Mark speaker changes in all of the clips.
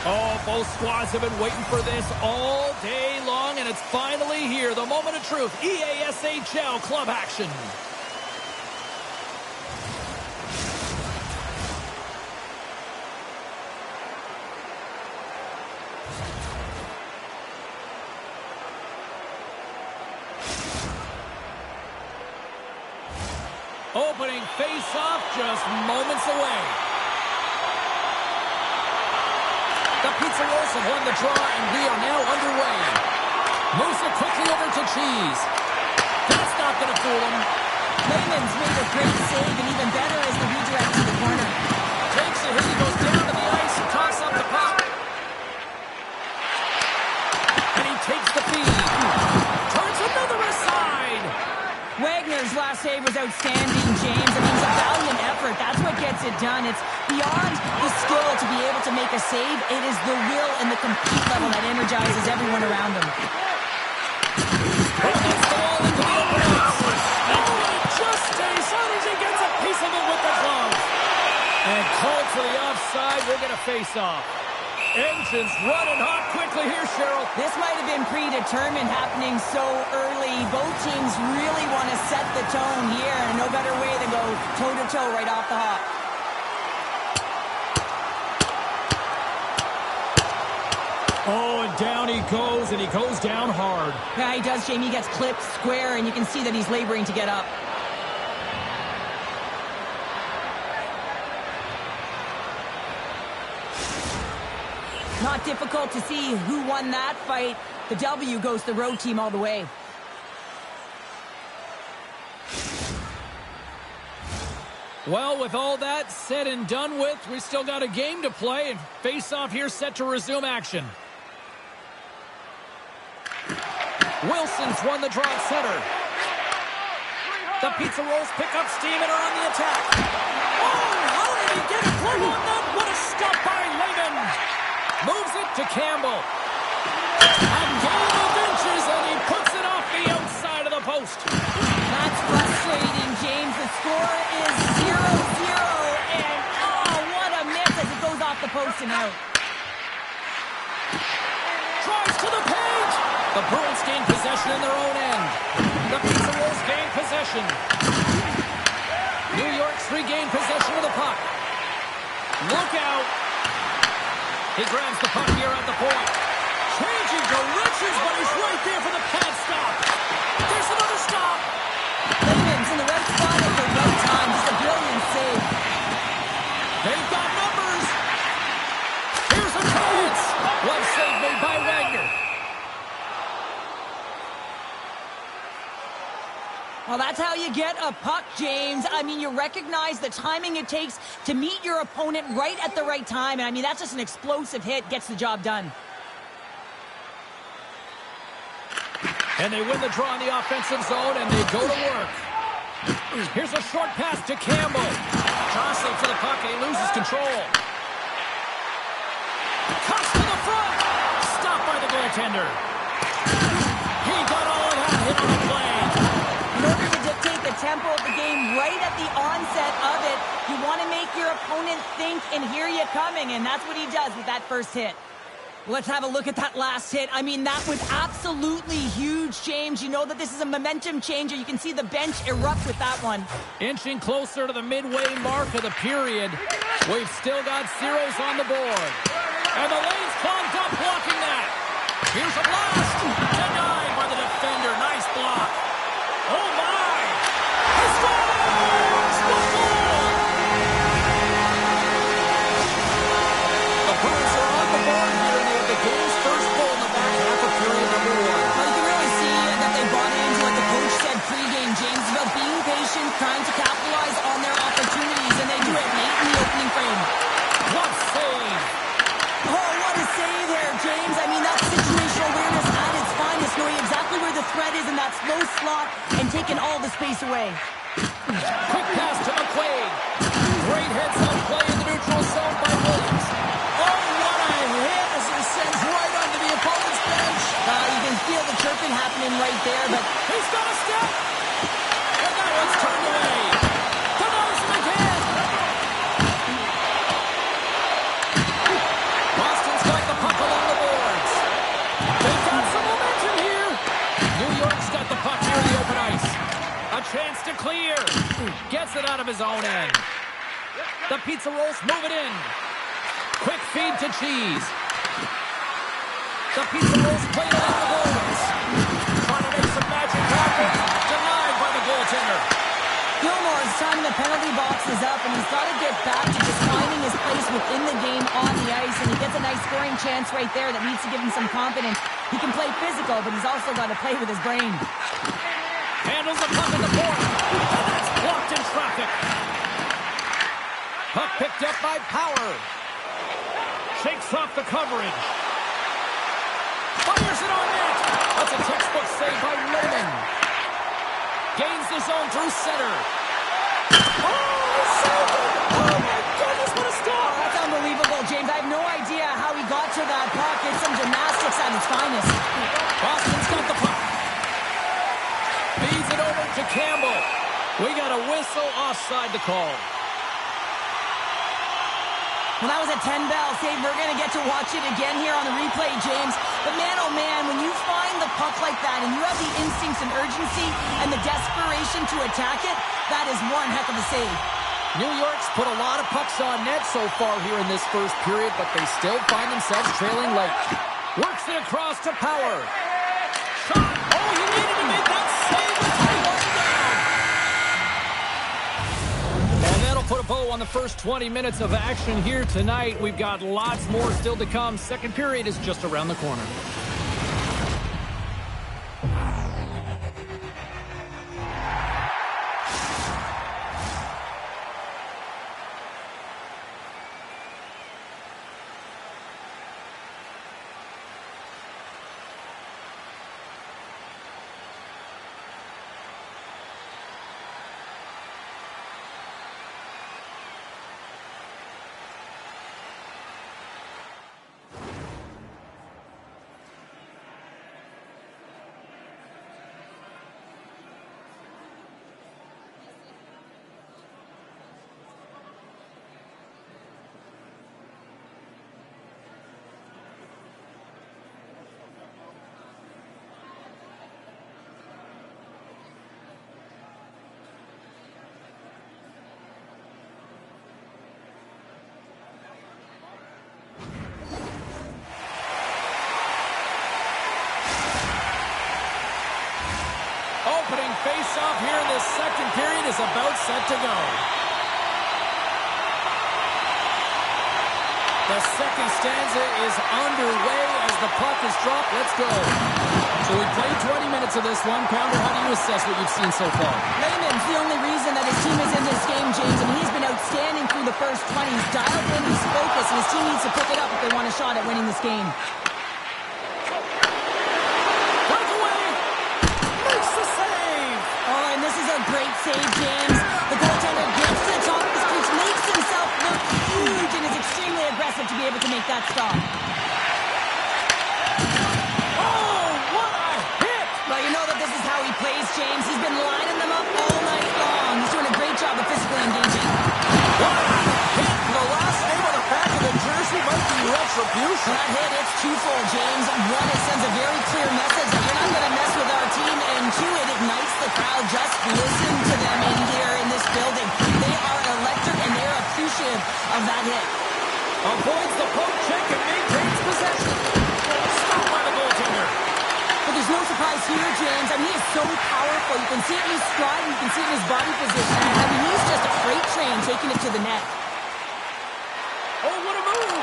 Speaker 1: Oh, both squads have been waiting for this all day long, and it's finally here. The moment of truth, EASHL Club action. Opening face-off just moments away. The Pizza Rolls have won the draw, and we are now underway. Moves it quickly over to Cheese. That's not going to fool him.
Speaker 2: Lehman's made a great save, and even better as the redirect to the corner.
Speaker 1: Takes it, here he goes down to the ice and toss up the puck. And he takes the feed. Turns another aside.
Speaker 2: Wagner's last save was outstanding, James. I mean, it's a valiant effort. That's what gets it done. It's beyond the skill to be able to make a save. It is the will and the compete level that energizes everyone around him.
Speaker 1: Gets the ball into the open ice. Oh, it just stays on as he gets a piece of it with the glove. And called for the offside. We're going to face off. Engines running hot quickly here, Cheryl.
Speaker 2: This might have been predetermined, happening so early. Both teams really want to set the tone here, and no better way than go toe-to-toe right off the hop.
Speaker 1: Oh, and down he goes down hard.
Speaker 2: Yeah, he does, Jamie. He gets clipped square, and you can see that he's laboring to get up. Not difficult to see who won that fight. The W goes to the road team all the way.
Speaker 1: Well, with all that said and done with, we still got a game to play, and face-off here set to resume action. Wilson's won the draw at center. The Pizza Rolls pick up steam and are on the attack. Oh, how did he get a club on that? What a stop by Lehman. Moves it to Campbell. A game of inches, and he puts it off the outside of the post.
Speaker 2: That's frustrating, James. The score is 0-0, and oh, what a miss as it goes off the post and out.
Speaker 1: Tries to the paint. The Bruins gain possession in their own end. The Pizza Rolls gain possession. New York's regained possession of the puck. Look out. He grabs the puck here at the point. Changing directions, but he's right there for the pad stop. There's another stop.
Speaker 2: Lehman's in the right spot at the right time. Just a brilliant save.
Speaker 1: They've got numbers. Here's a chance. One save made by Wagner.
Speaker 2: Well, that's how you get a puck, James. I mean, you recognize the timing it takes to meet your opponent right at the right time. And I mean, that's just an explosive hit. Gets the job done.
Speaker 1: And they win the draw in the offensive zone, and they go to work. Here's a short pass to Campbell. Jostling for the puck, and he loses control. Cuts to the front. Stopped by the goaltender. He got all of that hit on the play.
Speaker 2: In order to dictate the tempo of the game right at the onset of it, you want to make your opponent think and hear you coming, and that's what he does with that first hit. Let's have a look at that last hit. I mean, that was absolutely huge, James. You know that this is a momentum changer. You can see the bench erupt with that one.
Speaker 1: Inching closer to the midway mark of the period. We've still got zeros on the board. And the lane's clogged up blocking that. Here's a blast. Denied by the defender. Nice block. Oh, my. He scores! The goal! The Bruins are on the board here. The game's first goal in the back half of period number one.
Speaker 2: Well, you can really see that they bought into what the coach said pregame, James, about being patient, trying to capitalize on their opportunities, and they do it late in the opening frame.
Speaker 1: What save!
Speaker 2: Oh, what a save there, James. I mean, that's situational awareness at its finest, knowing exactly where the threat is in that slow slot and taking all the space away.
Speaker 1: Quick pass to McQuaid. Great heads-up play in the neutral zone by Williams. Oh, what a hit as it sends right onto the opponent's bench.
Speaker 2: You can feel the chirping happening right there, but
Speaker 1: He's got a step. And that one's turned away. Denies him again. Boston's got the puck along the boards. They've got some momentum here. New York's got the puck near the open ice. A chance to clear. Gets it out of his own end. The Pizza Rolls move it in. Quick feed to Cheese. The Pizza Rolls play it along the boards. Trying to make some magic happen. Denied by the goaltender.
Speaker 2: Gilmore's time in the penalty box is up, and he's got to get back to just finding his place within the game on the ice, and he gets a nice scoring chance right there that needs to give him some confidence. He can play physical, but he's also got to play with his brain.
Speaker 1: Handles the puck at the point. And that's blocked in traffic. Puck picked up by Power. Shakes off the coverage. Fires it on net. That's a textbook save by Lehman. Gains the zone through center. Oh, saved it. Oh, my goodness, what a stop.
Speaker 2: That's unbelievable, James. I have no idea how he got to that puck. It's some gymnastics at its finest.
Speaker 1: Boston's got the puck. Feeds it over to Campbell. We got a whistle offside to call.
Speaker 2: Well, that was a 10-bell save. We're going to get to watch it again here on the replay, James. But man, oh man, when you find the puck like that and you have the instincts and urgency and the desperation to attack it, that is one heck of a save.
Speaker 1: New York's put a lot of pucks on net so far here in this first period, but they still find themselves trailing late. Works it across to Power. Shot. Oh, he needed to make that save with time. And that'll put a bow on the first 20 minutes of action here tonight. We've got lots more still to come. Second period is just around the corner. Opening face-off here in this second period is about set to go. The second stanza is underway as the puck is dropped. Let's go. So we played 20 minutes of this one. Pounder, how do you assess what you've seen so far?
Speaker 2: Layman's the only reason that his team is in this game, James, and he's been outstanding through the first 20. He's dialed in, he's focused, and his team needs to pick it up if they want a shot at winning this game. Great save, James. The goaltender gets to the top of his crease, makes himself look huge, and is extremely aggressive to be able to make that stop.
Speaker 1: Oh, what a hit!
Speaker 2: Well, you know that this is how he plays, James. He's been lining them up all night long. He's doing a great job of physically engaging.
Speaker 1: What a hit! The last name on the back of the jersey might be retribution.
Speaker 2: That hit, it's twofold, James. One, it sends a very clear message that you're not going to mess with our team, and two, it ignites the crowd. Just listen to them in here in this building. They are electric, and they're appreciative of that hit.
Speaker 1: Avoids the poke check and maintains possession. Stopped by the goaltender.
Speaker 2: But there's no surprise here, James. I mean, he is so powerful. You can see it in his stride, you can see it in his body position. I mean, he's just a freight train taking it to the net.
Speaker 1: Oh, what a move!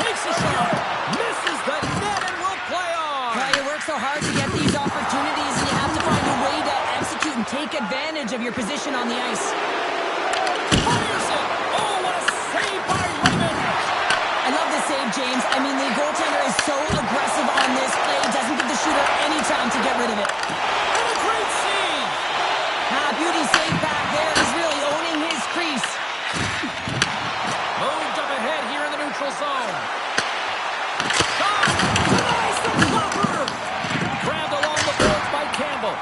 Speaker 1: Takes a shot, misses the net, and will play on.
Speaker 2: Well, you work so hard to get these opportunities, and you have to find a way to execute and take advantage of your position on the ice.
Speaker 1: Fires it! Oh, what a save by Lehman!
Speaker 2: I love this save, James. I mean, the goaltender is so aggressive on this play. Doesn't give the shooter any time to get rid of it.
Speaker 1: And a great save!
Speaker 2: Beauty save back there. He's really owning his crease.
Speaker 1: Moved up ahead here in the neutral zone. Shot! Denies the blocker! Grabbed along the boards by Campbell.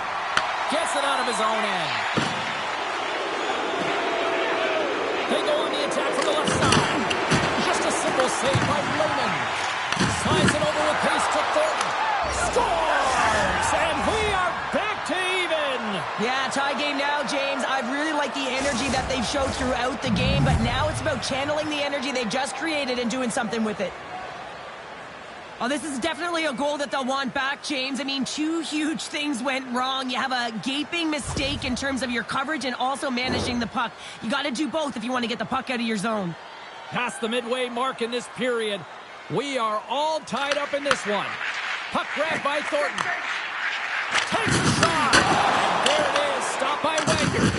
Speaker 1: Gets it out of his own end. They go on the attack from the left side. Just a simple save by Lehman. Slides it over with pace to Thornton. Scores! And we are back to even.
Speaker 2: Yeah, tie game now, James. I really like the energy that they've showed throughout the game, but now it's about channeling the energy they've just created and doing something with it. Oh, this is definitely a goal that they'll want back, James. I mean, two huge things went wrong. You have a gaping mistake in terms of your coverage and also managing the puck. You got to do both if you want to get the puck out of your zone.
Speaker 1: Past the midway mark in this period, we are all tied up in this one. Puck grabbed by Thornton. Takes a shot. And there it is. Stopped by Wagner.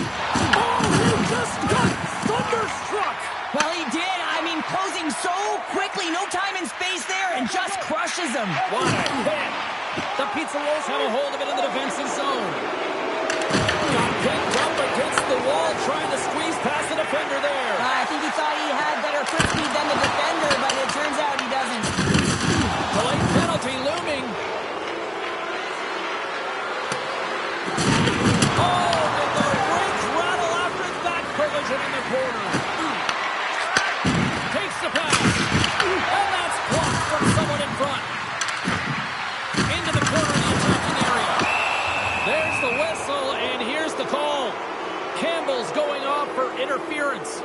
Speaker 1: Oh, he just got thunderstruck.
Speaker 2: Well, he did. I mean, closing so quickly. No time and space there, and just crushes him.
Speaker 1: What a hit. The Pizza Rolls have a hold of it in the defensive zone. Got picked up against the wall, trying to squeeze past the defender there.
Speaker 2: I think he thought he had better foot speed than the defender, but it turns out he doesn't.
Speaker 1: Delayed penalty looming. Oh, did the rings rattle after that collision in the corner? Takes the pass. And that's blocked from someone in front. Into the corner of the attacking area. There's the whistle, and here's the call. Campbell's going off for interference.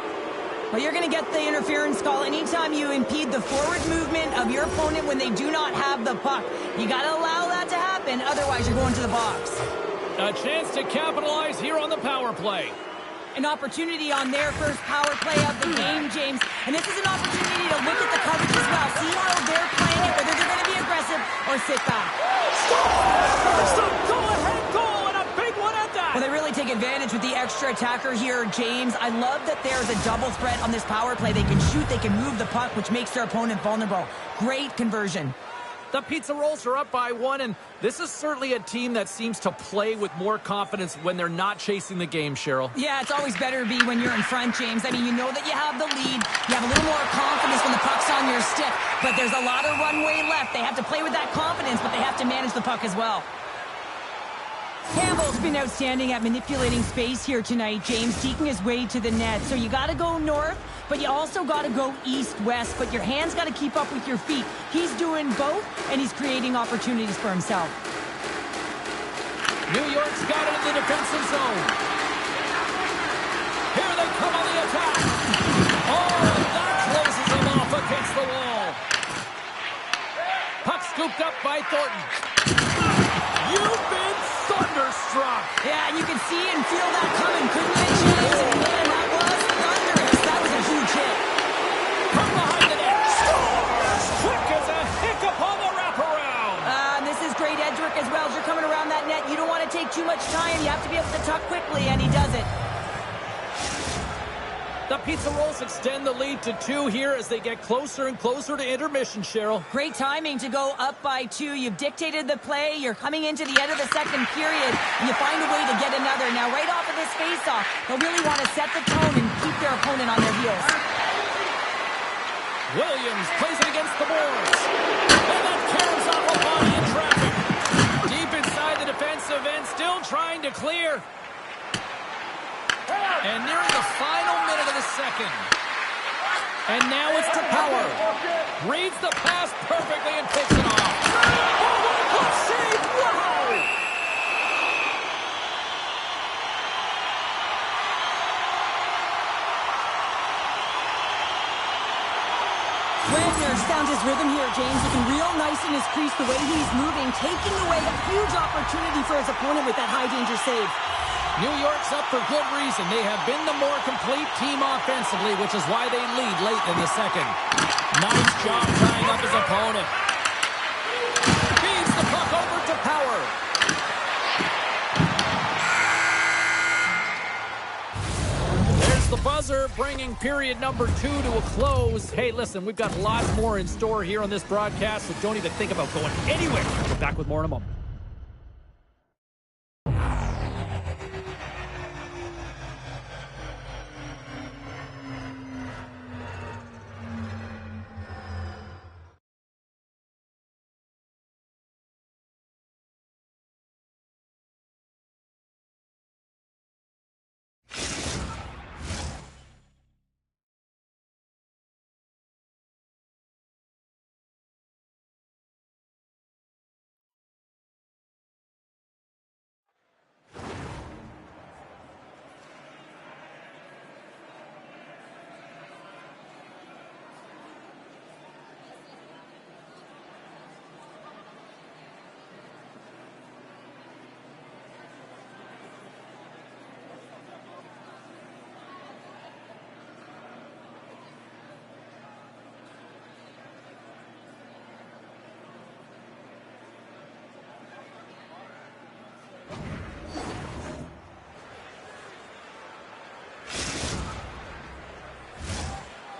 Speaker 2: Well, you're going to get the interference call anytime you impede the forward movement of your opponent when they do not have the puck. You got to allow that to happen, otherwise you're going to the box.
Speaker 1: A chance to capitalize here on the power play.
Speaker 2: An opportunity on their first power play of the game, James. And this is an opportunity to look at the coverage as well. See how they're playing it, whether they're going to be aggressive or sit back.
Speaker 1: Go-ahead goal, and a big one at that.
Speaker 2: Well, they really take advantage with the extra attacker here, James. I love that there's a double threat on this power play. They can shoot, they can move the puck, which makes their opponent vulnerable. Great conversion.
Speaker 1: The Pizza Rolls are up by 1, and this is certainly a team that seems to play with more confidence when they're not chasing the game, Cheryl.
Speaker 2: Yeah, it's always better to be when you're in front, James. I mean, you know that you have the lead. You have a little more confidence when the puck's on your stick, but there's a lot of runway left. They have to play with that confidence, but they have to manage the puck as well. Campbell's been outstanding at manipulating space here tonight, James, seeking his way to the net. So you got to go north, but you also got to go east-west, but your hands got to keep up with your feet. He's doing both, and he's creating opportunities for himself.
Speaker 1: New York's got it in the defensive zone. Here they come on the attack. Oh, that closes him off against the wall. Puck scooped up by Thornton. You've been thunderstruck.
Speaker 2: Yeah, and you can see and feel that coming, couldn't you, James? And man, that was thunderous. That was a huge hit.
Speaker 1: From behind the net. Scores! Quick as a hiccup on the wraparound.
Speaker 2: And this is great edge work as well. As you're coming around that net, you don't want to take too much time. You have to be able to tuck quickly, and he does it.
Speaker 1: The Pizza Rolls extend the lead to 2 here as they get closer and closer to intermission, Cheryl.
Speaker 2: Great timing to go up by 2. You've dictated the play. You're coming into the end of the second period, and you find a way to get another. Now, right off of this faceoff, they'll really want to set the tone and keep their opponent on their heels.
Speaker 1: Williams plays it against the boards. And that carries off a body in traffic. Deep inside the defensive end, still trying to clear. And nearing the final minute of the second. And now it's to Power. Reads the pass perfectly and picks it off. Oh, what a glove save! Wow!
Speaker 2: Wagner's found his rhythm here, James. Looking real nice in his crease, the way he's moving, taking away a huge opportunity for his opponent with that high-danger save.
Speaker 1: New York's up for good reason. They have been the more complete team offensively, which is why they lead late in the second. Nice job tying up his opponent. Feeds the puck over to Power. There's the buzzer, bringing period number 2 to a close. Hey, listen, we've got lots more in store here on this broadcast, so don't even think about going anywhere. We'll be back with more in a moment.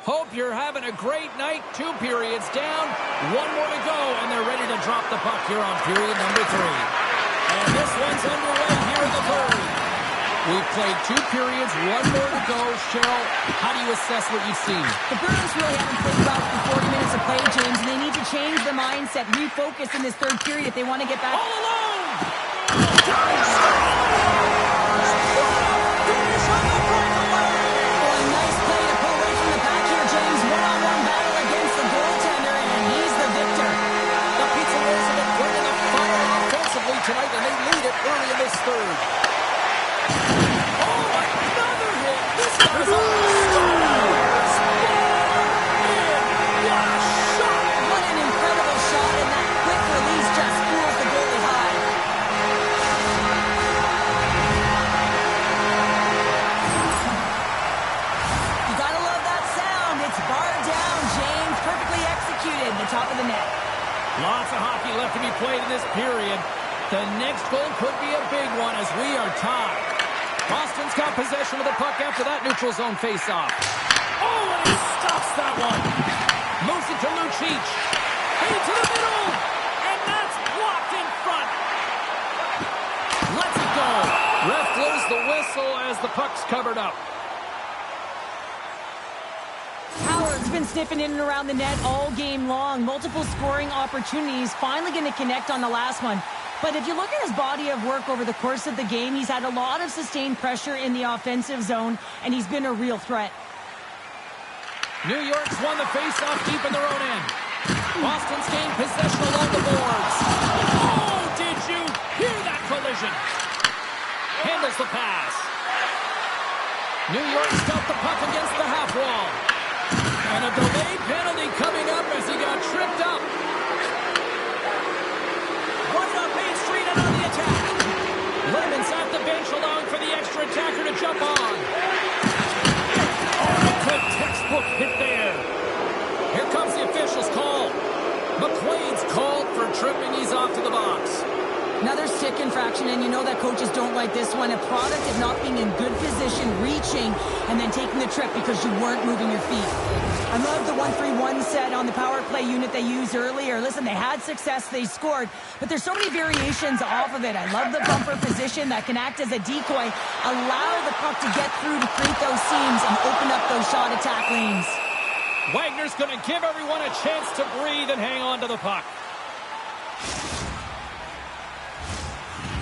Speaker 1: Hope you're having a great night. 2 periods down, 1 more to go, and they're ready to drop the puck here on period number 3. And this one's underway here in the third. We've played 2 periods, 1 more to go. Cheryl, how do you assess what you've seen?
Speaker 2: The Bruins really haven't played well for 40 minutes of play, James, and they need to change the mindset, refocus in this third period if they want to get back.
Speaker 1: All alone! Tonight, and they lead it early in this third. Oh, another hit! This guy's on the star! played in this period. The next goal could be a big one as we are tied. Boston's got possession of the puck after that neutral zone faceoff. Oh, and he stops that one. Moves it to Lucic. Feed to the middle. And that's blocked in front. Lets it go. Ref blows the whistle as the puck's covered up.
Speaker 2: Howard's been sniffing in and around the net all game long. Multiple scoring opportunities. Finally going to connect on the last one. But if you look at his body of work over the course of the game, he's had a lot of sustained pressure in the offensive zone, and he's been a real threat.
Speaker 1: New York's won the faceoff deep in their own end. Boston's gained possession along the boards. Oh, did you hear that collision? Handles the pass. New York stopped the puck against the half wall. And a delayed penalty coming up as he got tripped up. Right on Main Street and on the attack. Lemon's at the bench allowing for the extra attacker to jump on. Oh, a good textbook hit there. Here comes the official's call. McQuaid's called for tripping. He's off to the box.
Speaker 2: Another stick infraction, and you know that coaches don't like this one. A product of not being in good position, reaching, and then taking the trip because you weren't moving your feet. I love the 1-3-1 set on the power play unit they used earlier. Listen, they had success, they scored, but there's so many variations off of it. I love the bumper position that can act as a decoy, allow the puck to get through to create those seams and open up those shot attack lanes.
Speaker 1: Wagner's going to give everyone a chance to breathe and hang on to the puck.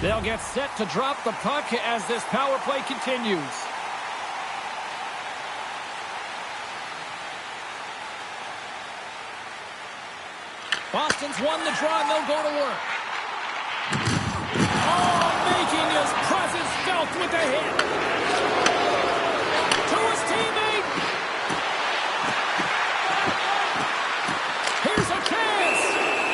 Speaker 1: They'll get set to drop the puck as this power play continues. Boston's won the draw and they'll go to work. Oh, making his presence felt with the hit. To his teammate. Here's a chance.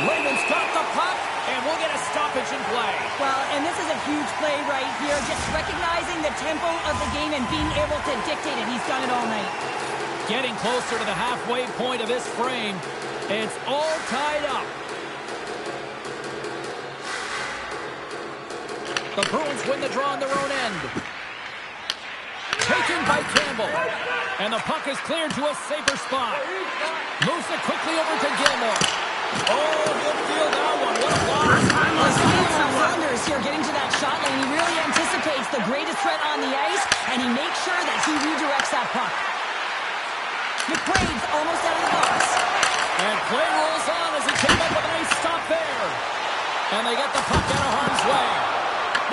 Speaker 1: Raymond's got the puck. And we'll get a stoppage in play.
Speaker 2: Well, and this is a huge play right here. Just recognizing the tempo of the game and being able to dictate it. He's done it all night.
Speaker 1: Getting closer to the halfway point of this frame. It's all tied up. The Bruins win the draw on their own end. Taken by Campbell. And the puck is cleared to a safer spot. Moves it quickly over to Gilmore. Oh, he'll feel that one. What a block.
Speaker 2: He's feeling some thunders here, getting to that shot lane. He really anticipates the greatest threat on the ice, and he makes sure that he redirects that puck. McQuaid's almost out of the box.
Speaker 1: And play rolls on as he came up with a nice stop there. And they get the puck out of harm's way.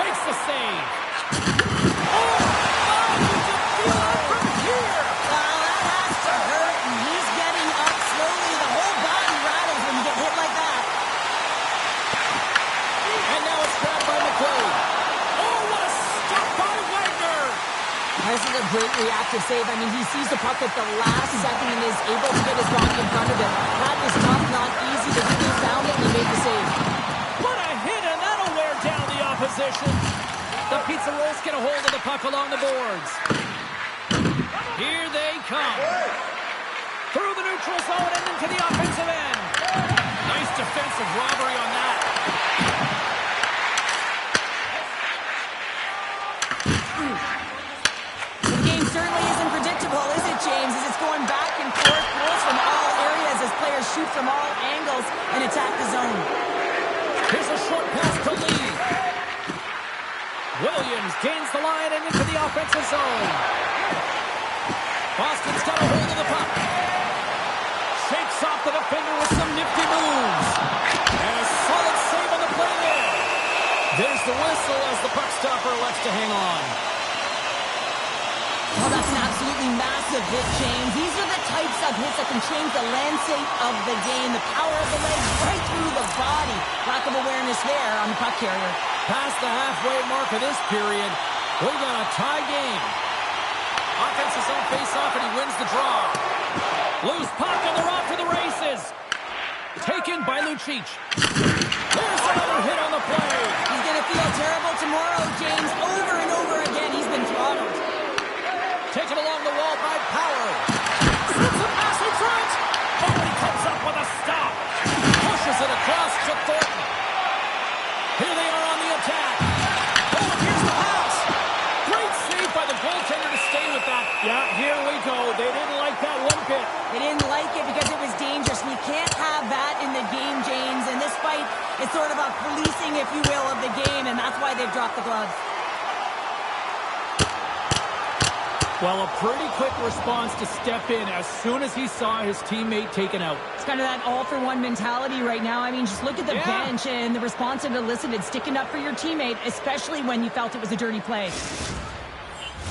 Speaker 1: Makes the save. Oh, did you feel that from here?
Speaker 2: Well, that has to hurt, and he's getting up slowly. The whole body rattles when you get hit like that.
Speaker 1: And now it's grabbed by McQuaid. Oh, what a stop by Wagner.
Speaker 2: This is a great reactive save. I mean, he sees the puck at the last second and is able to get his body in front of it. That is tough, not easy, but he found it and he made the save.
Speaker 1: What a hit, and that'll wear down the opposition. The Pizza Rolls get a hold of the puck along the boards. Here they come. Through the neutral zone and into the offensive end. Nice defensive robbery on that.
Speaker 2: The game certainly isn't predictable, is it, James? As it's going back and forth, goals from all areas as players shoot from all angles and attack the zone.
Speaker 1: Here's a short pass to Lee. Williams gains the line and into the offensive zone. Boston's got a hold of the puck. Shakes off the defender with some nifty moves. And a solid save on the play there. There's the whistle as the puck stopper elects to hang on.
Speaker 2: Oh, that's an absolutely massive hit, James. These are the types of hits that can change the landscape of the game. The power of the legs right through the body. Lack of awareness there on the puck carrier.
Speaker 1: Past the halfway mark of this period, we got a tie game. Offense is on face-off and he wins the draw. Loose puck and they're off to the races. Taken by Lucic. There's another hit on the play.
Speaker 2: He's going to feel terrible tomorrow, James. Over and over again, he's been throttled.
Speaker 1: Taken along the wall by Power. Slips a pass in front. Oh, he comes up with a stop. Pushes it across to Thornton.
Speaker 2: sort of a policing, if you will, of the game, and that's why they've dropped the gloves.
Speaker 1: Well, a pretty quick response to step in as soon as he saw his teammate taken out.
Speaker 2: It's kind of that all-for-one mentality right now. I mean, just look at the bench and the response it elicited, sticking up for your teammate, especially when you felt it was a dirty play.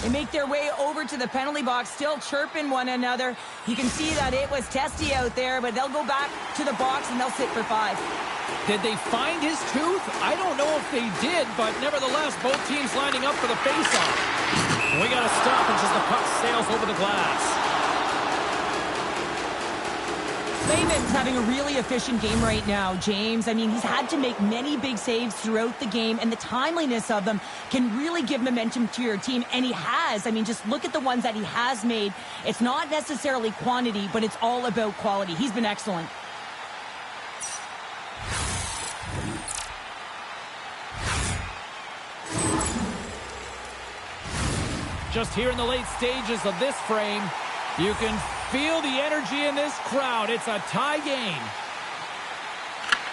Speaker 2: They make their way over to the penalty box, still chirping one another. You can see that it was testy out there, but they'll go back to the box and they'll sit for 5.
Speaker 1: Did they find his tooth? I don't know if they did, but nevertheless, both teams lining up for the face-off. We got to stop as the puck sails over the glass.
Speaker 2: Lehman's having a really efficient game right now, James. I mean, he's had to make many big saves throughout the game, and the timeliness of them can really give momentum to your team, and he has. I mean, just look at the ones that he has made. It's not necessarily quantity, but it's all about quality. He's been excellent.
Speaker 1: Just here in the late stages of this frame, you can feel the energy in this crowd. It's a tie game.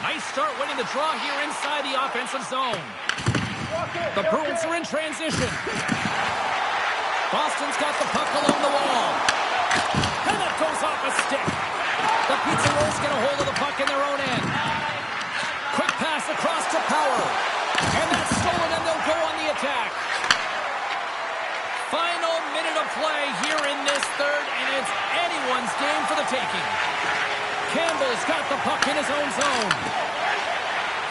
Speaker 1: Nice start winning the draw here inside the offensive zone. The Bruins are in transition. Boston's got the puck along the wall. And that goes off a stick. The Pizza Rolls get a hold of the puck in their own end. Quick pass across to Power. And that's stolen, and they'll go on the attack. Final minute of play here in this third, and it's anyone's game for the taking. Campbell's got the puck in his own zone.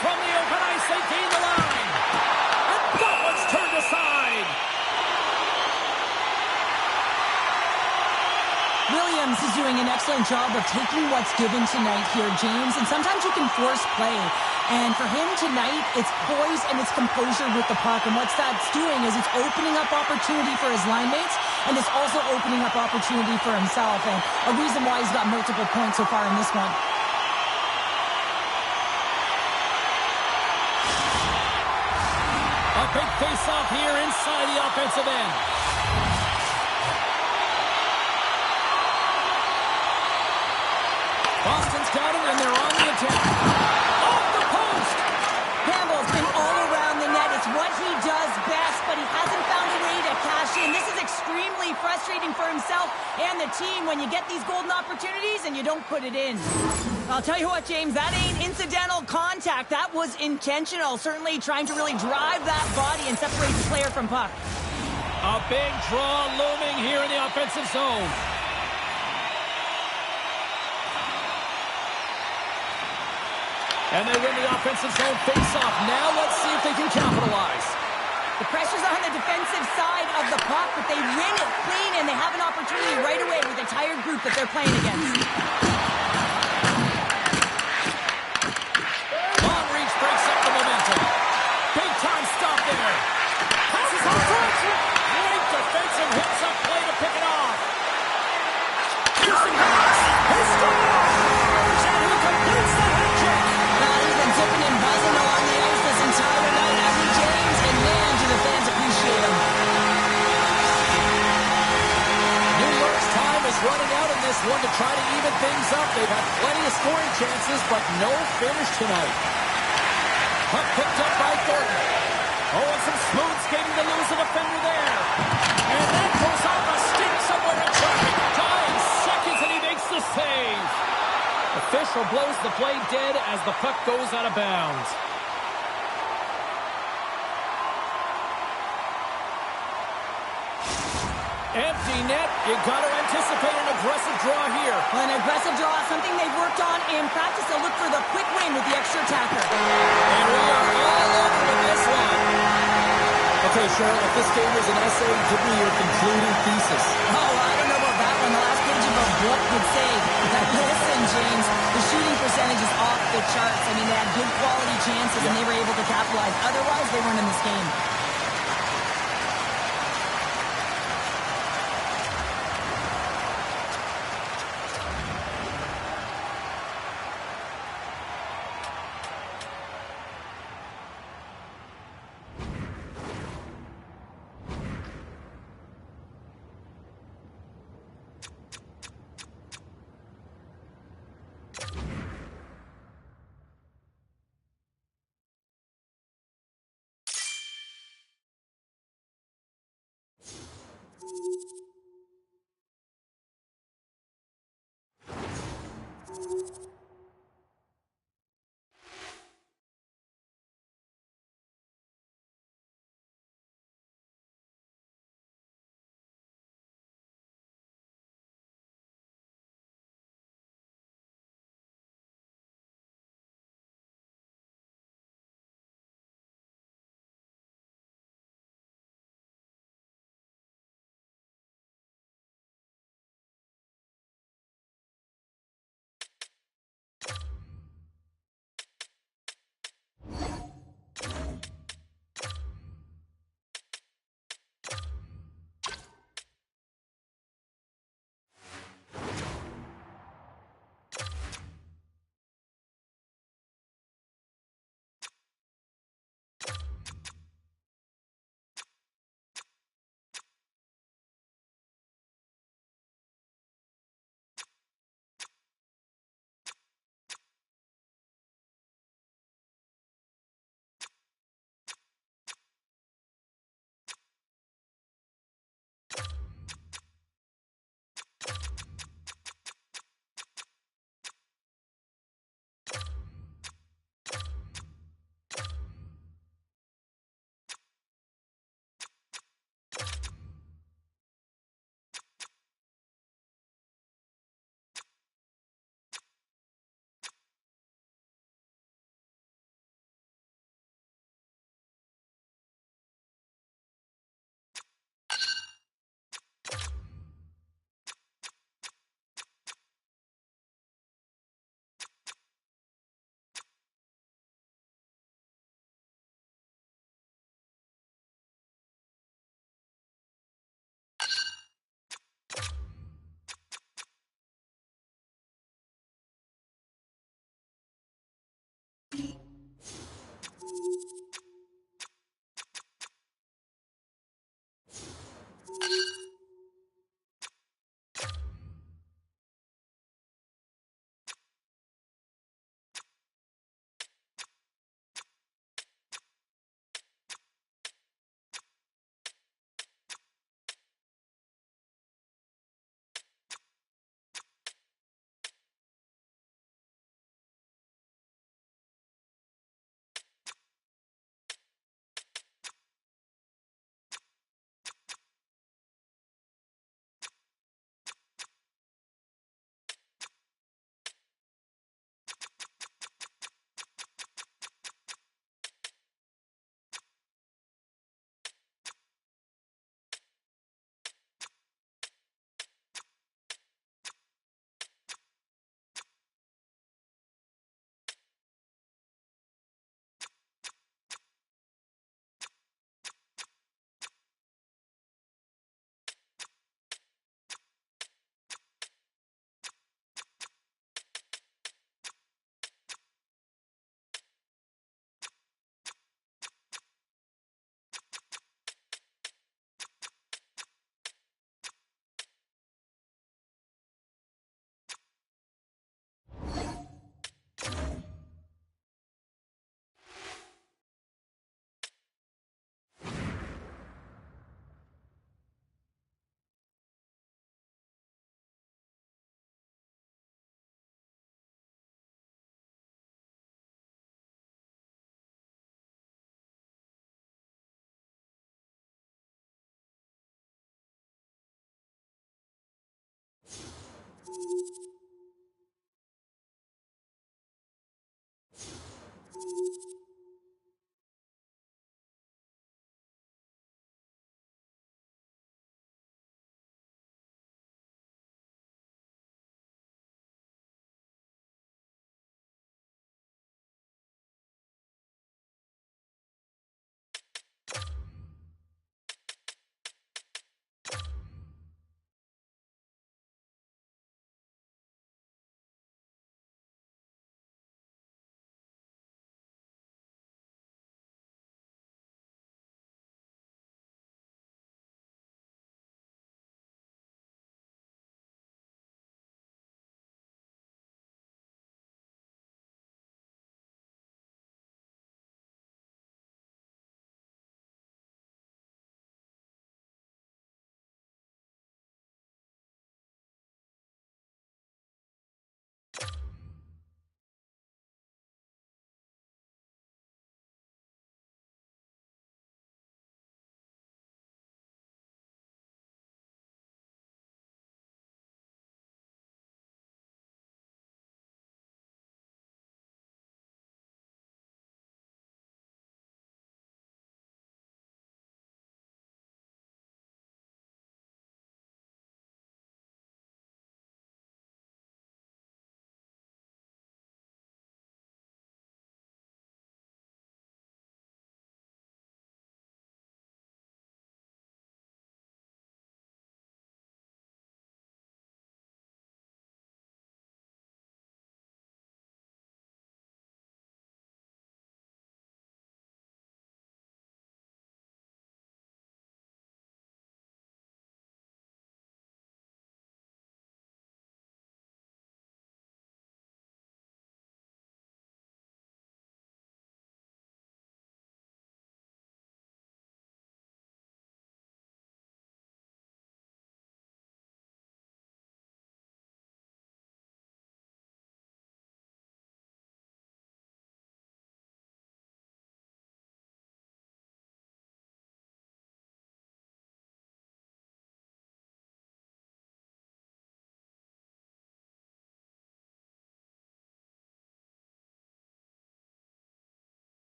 Speaker 1: From the open ice, they gain the line. And that one's turned aside.
Speaker 2: Williams is doing an excellent job of taking what's given tonight here, James, and sometimes you can force play. And for him tonight, it's poise and it's composure with the puck. And what that's doing is it's opening up opportunity for his line mates, and it's also opening up opportunity for himself. And a reason why he's got multiple points so far in this one.
Speaker 1: A big face-off here inside the offensive end. Boston's got it, and they're on the attack. Off the post!
Speaker 2: Campbell's been all around the net. It's what he does best, but he hasn't found a way to cash in. This is extremely frustrating for himself and the team when you get these golden opportunities and you don't put it in. I'll tell you what, James, that ain't incidental contact. That was intentional, certainly trying to really drive that body and separate the player from puck.
Speaker 1: A big draw looming here in the offensive zone. And they win the offensive zone face-off. Now let's see if they can capitalize.
Speaker 2: The pressure's on the defensive side of the puck, but they win it clean, and they have an opportunity right away with a tired group that they're playing against.
Speaker 1: Long reach breaks up the momentum. Big time stop there. Passes on front. Great defensive hits up play to pick it off. Piercing pass. He scores! And he completes the hat trick.
Speaker 2: He's been zipping and buzzing along the ice this entire night, hasn't he, James? And man, do the fans appreciate him.
Speaker 1: New York's time is running out in this one to try to even things up. They've had plenty of scoring chances, but no finish tonight. Puck picked up by Thornton. Oh, and some smooth skating to lose a defender there. And that goes off a stick somewhere in traffic. Time seconds, and he makes the save. Official blows the play dead as the puck goes out of bounds. Empty net. You got to anticipate an aggressive draw here.
Speaker 2: Well, an aggressive draw, something they've worked on in practice. They'll look for the quick win with the extra attacker.
Speaker 1: And we are all over with this one. Okay, Cheryl, if this game was an essay, give me your concluding thesis.
Speaker 2: Oh, I don't know about that one. The last page of a book would say, listen, James, the shooting percentage is off the charts. I mean, they had good quality chances, and they were able to capitalize. Otherwise, they weren't in this game.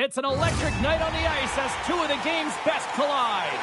Speaker 1: It's an electric night on the ice as two of the game's best collide.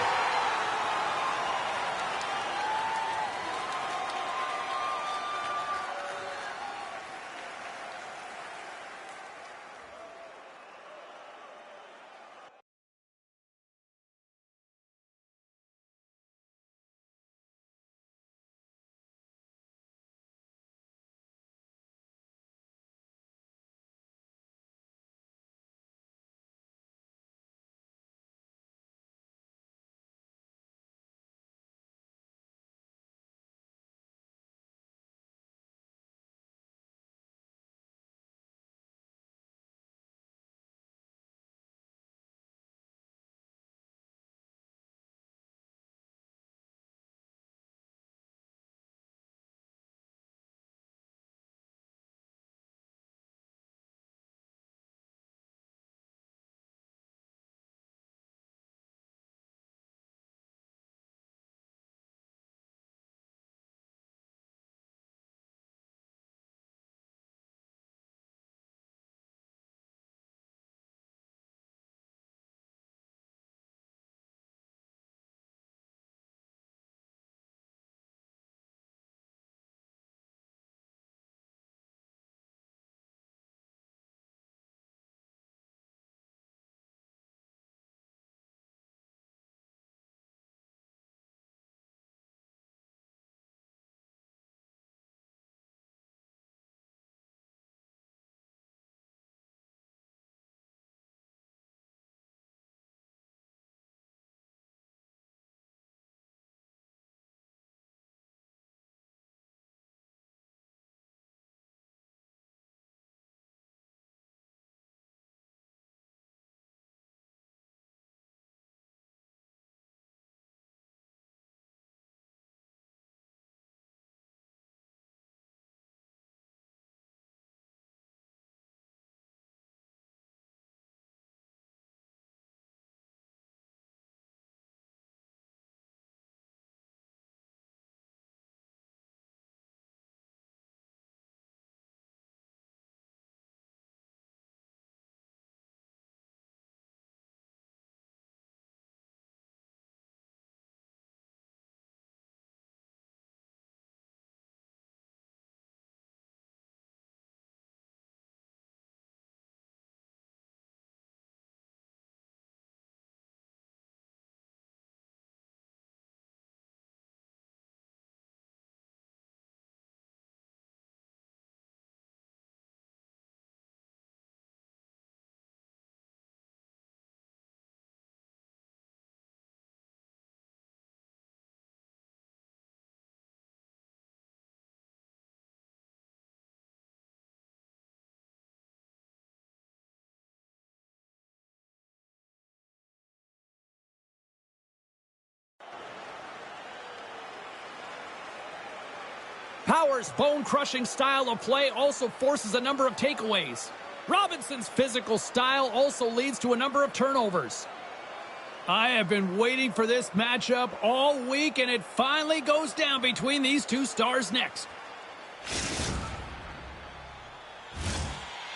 Speaker 1: Power's bone-crushing style of play also forces a number of takeaways. Robinson's physical style also leads to a number of turnovers. I have been waiting for this matchup all week, and it finally goes down between these two stars next.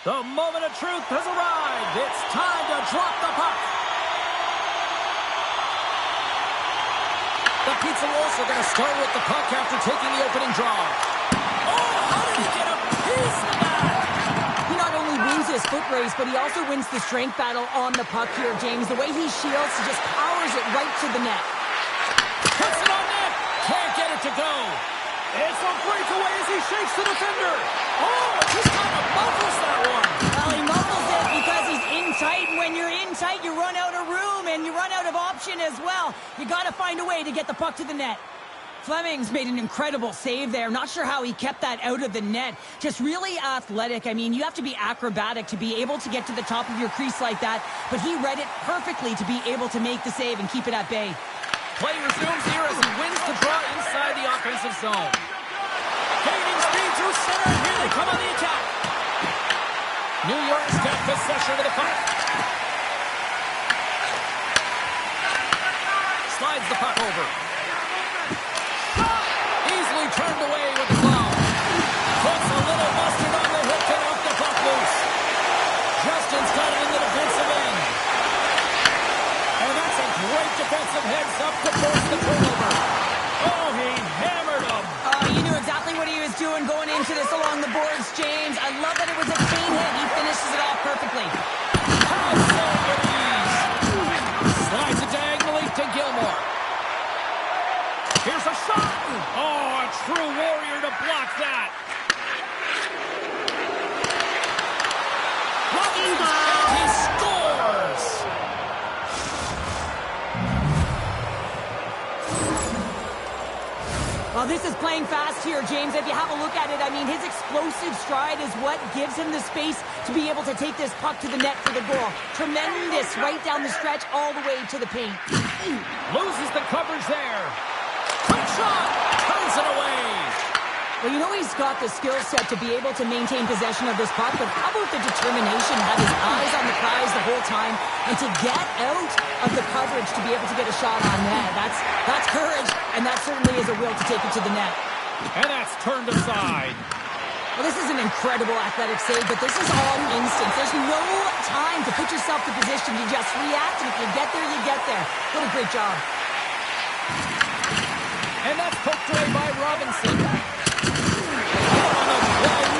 Speaker 1: The moment of truth has arrived. It's time to drop the puck. The Pizza Rolls are going to start with the puck after taking the opening draw. Oh, how did he get a piece of that?
Speaker 2: He not only wins his foot race, but he also wins the strength battle on the puck here, James. The way he shields, he just powers it right to the net.
Speaker 1: Puts it on net. Can't get it to go. It's a breakaway as he shakes the defender. Oh, he kind of muffles that one.
Speaker 2: Well, he muffles it because he's in tight, and when you're in tight, you run out of room, and you run out of option as well. You got to find a way to get the puck to the net. Fleming's made an incredible save there. Not sure how he kept that out of the net. Just really athletic. I mean, you have to be acrobatic to be able to get to the top of your crease like that, but he read it perfectly to be able to make the save and keep it at bay.
Speaker 1: Play resumes here as he wins the draw inside the offensive zone. Gaining speed through center. Here they come on the attack. New York's got possession of the puck. Slides the puck over. Easily turned away with the glove. Puts a little mustard on the hook and off the puck loose. Justin's got it in the defensive end. heads up to force the turnover. Oh, he hammered him.
Speaker 2: You knew exactly what he was doing going into this along the boards, James. I love that it was a clean hit. He finishes it off perfectly.
Speaker 1: How so with ease. Slides it diagonally to Gilmore. Here's a shot. Oh, a true warrior to block that. He scores.
Speaker 2: Well, this is playing fast here, James. If you have a look at it, I mean, his explosive stride is what gives him the space to be able to take this puck to the net for the goal. Tremendous right down the stretch all the way to the paint.
Speaker 1: Loses the coverage there. Quick shot. Turns it away.
Speaker 2: Well, you know he's got the skill set to be able to maintain possession of this puck, but how about the determination, have his eyes on the prize the whole time, and to get out of the coverage to be able to get a shot on net. That's courage, and that certainly is a will to take it to the net.
Speaker 1: And that's turned aside.
Speaker 2: Well, this is an incredible athletic save, but this is all instant. There's no time to put yourself in position. You just react, and if you get there, you get there. What a great job.
Speaker 1: And that's poked away by Robinson.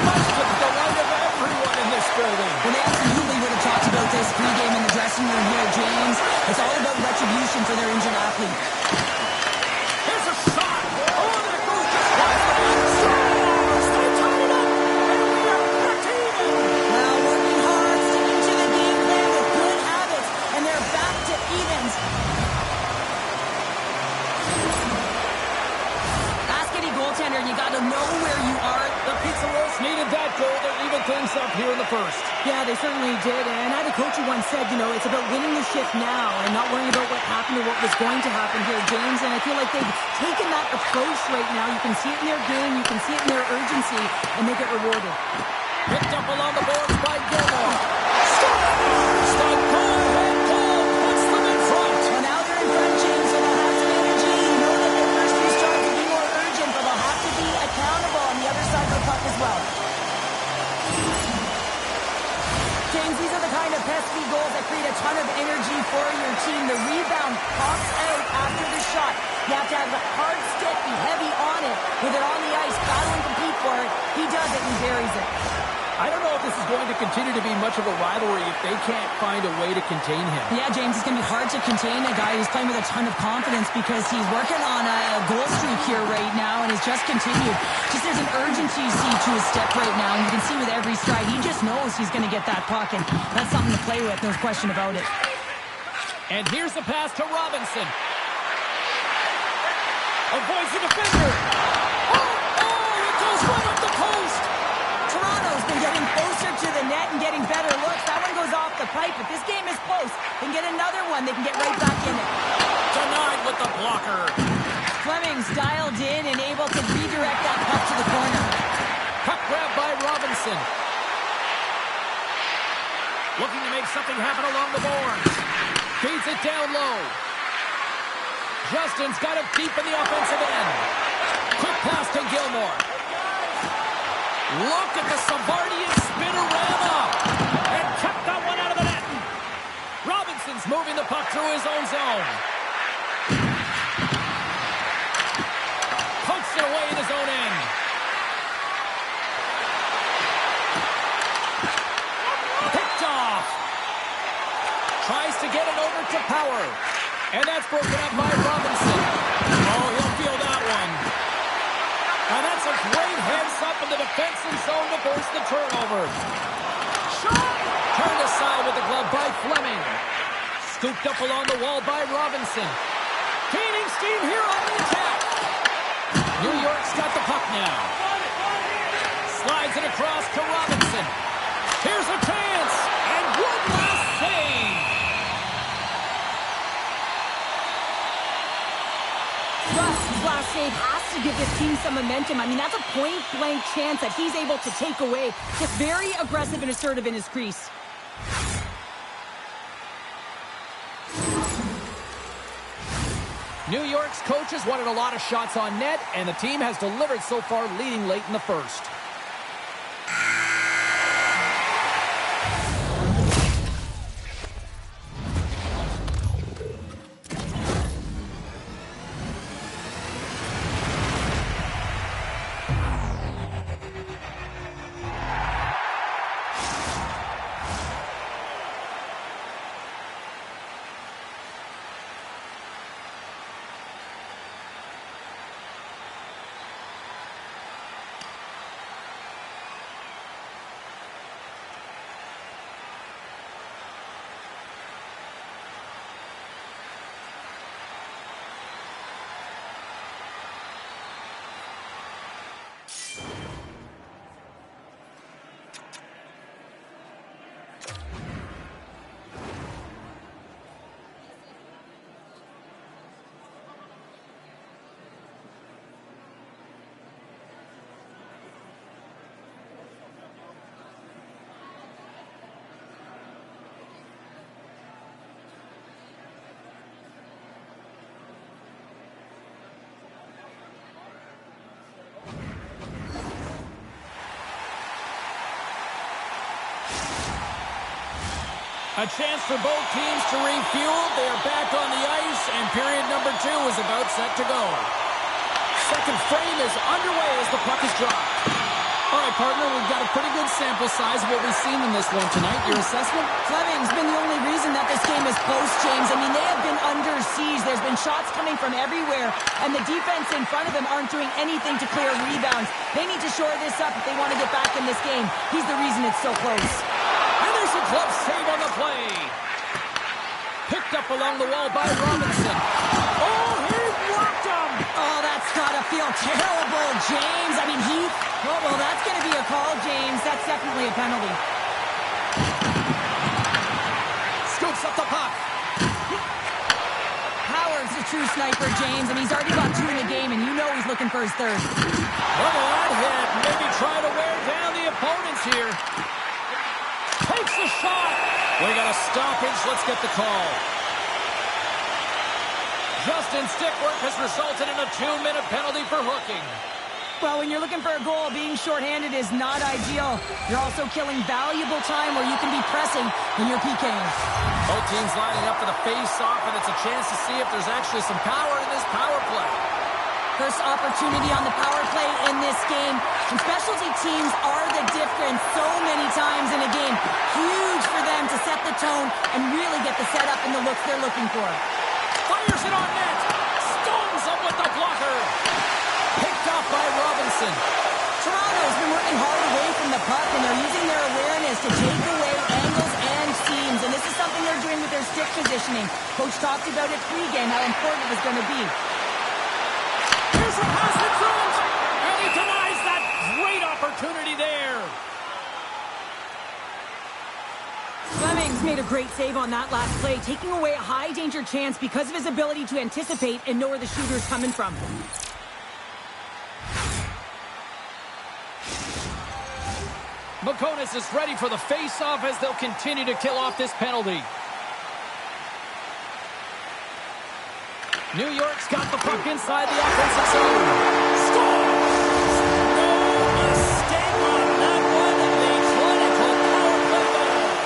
Speaker 1: Much to the delight of everyone in this building.
Speaker 2: Well, they absolutely would have talked about this pregame in the dressing room here, James. It's all about retribution for their injured athlete.
Speaker 1: Here's a shot. Oh, that goes just wide. Scores! They tie it up, and we are back even.
Speaker 2: Well, working hard, sticking to the game plan with good habits, and they're back to evens. Basket goaltender, you got to know where you are.
Speaker 1: The Pizza Rolls needed that goal to even things up here in the first.
Speaker 2: Yeah, they certainly did. And I had a coach who once said, you know, it's about winning the shift now and not worrying about what happened or what was going to happen here, James. And I feel like they've taken that approach right now. You can see it in their game. You can see it in their urgency, and they get rewarded.
Speaker 1: Picked up along the boards by Gilmore. Scores! The go-ahead goal puts them in front.
Speaker 2: Well, now they're in front, James, so they'll have some energy. You know that their first few starts will be more urgent, but they'll have to be accountable on the other side of the puck as well. James, these are the kind of pesky goals that create a ton of energy for your team. The rebound pops out after the shot. You have to have a hard stick, be heavy on it, with it on the ice, battle and compete for it. He does it and buries it.
Speaker 1: I don't know if this is going to continue to be much of a rivalry if they can't find a way to contain him.
Speaker 2: Yeah, James, it's going to be hard to contain a guy who's playing with a ton of confidence because he's working on a goal streak here right now and has just continued. Just there's an urgency you see to his step right now, and you can see with every stride, he just knows he's going to get that puck, and that's something to play with, no question about it.
Speaker 1: And here's the pass to Robinson. Avoids the defender. Oh, it goes right up the post.
Speaker 2: Toronto's been getting closer to the net and getting better looks. That one goes off the pipe, but this game is close. They can get another one. They can get right back in it.
Speaker 1: Denied with the blocker.
Speaker 2: Fleming's dialed in and able to redirect that puck to the corner.
Speaker 1: Puck grab by Robinson. Looking to make something happen along the boards. Feeds it down low. Justin's got it deep in the offensive end. Quick pass to Gilmore. Look at the Savardian spinorama. And kept that one out of the net. Robinson's moving the puck through his own zone. Pokes it away in his own end. Picked off. Tries to get it over to Power. And that's broken up by Robinson. Oh, he'll feel that one. Now that's a great heads-up in the defensive zone to force the turnover. Shot! Turned aside with the glove by Fleming. Scooped up along the wall by Robinson. Gaining steam here on the attack. New York's got the puck now. Slides it across to Robinson. Here's a chance. And one last save.
Speaker 2: Russ' last save has to give this team some momentum. I mean, that's a point-blank chance that he's able to take away. Just very aggressive and assertive in his crease.
Speaker 1: New York's coaches wanted a lot of shots on net, and the team has delivered so far, leading late in the first. A chance for both teams to refuel. They are back on the ice, and period number 2 is about set to go. Second frame is underway as the puck is dropped. All right, partner, we've got a pretty good sample size of what we've seen in this one tonight. Your assessment?
Speaker 2: Fleming's been the only reason that this game is close, James. I mean, they have been under siege. There's been shots coming from everywhere, and the defense in front of them aren't doing anything to clear rebounds. They need to shore this up if they want to get back in this game. He's the reason it's so close.
Speaker 1: And there's a glove save on the play. Picked up along the wall by Robinson. Oh, he blocked him!
Speaker 2: Oh, that's gotta feel terrible, James. I mean, well, that's gonna be a call, James. That's definitely a penalty.
Speaker 1: Scoops up the puck.
Speaker 2: Howard's a true sniper, James, and he's already got 2 in the game, and you know he's looking for his 3rd.
Speaker 1: Look at that hit. Maybe try to wear down the opponents here. Takes a shot. We got a stoppage. Let's get the call. Justin stick work has resulted in a 2-minute penalty for hooking.
Speaker 2: Well, when you're looking for a goal, being shorthanded is not ideal. You're also killing valuable time where you can be pressing when you're PKing.
Speaker 1: Both teams lining up for the face-off, and it's a chance to see if there's actually some power in this power play.
Speaker 2: First opportunity on the power play in this game. And specialty teams are the difference so many times in a game. Huge for them to set the tone and really get the setup and the looks they're looking for.
Speaker 1: Fires it on net. Stones up with the blocker. Picked off by Robinson.
Speaker 2: Toronto's been working hard away from the puck, and they're using their awareness to take away angles and seams. And this is something they're doing with their stick positioning. Coach talked about it pregame, how important it was going to be.
Speaker 1: Here's a pass in front, and he denies that great opportunity there.
Speaker 2: Fleming's made a great save on that last play, taking away a high-danger chance because of his ability to anticipate and know where the shooter's coming from.
Speaker 1: McConis is ready for the face-off as they'll continue to kill off this penalty. New York's got the puck inside the offensive zone. Scores! No mistake on that one. The clinical power play goal.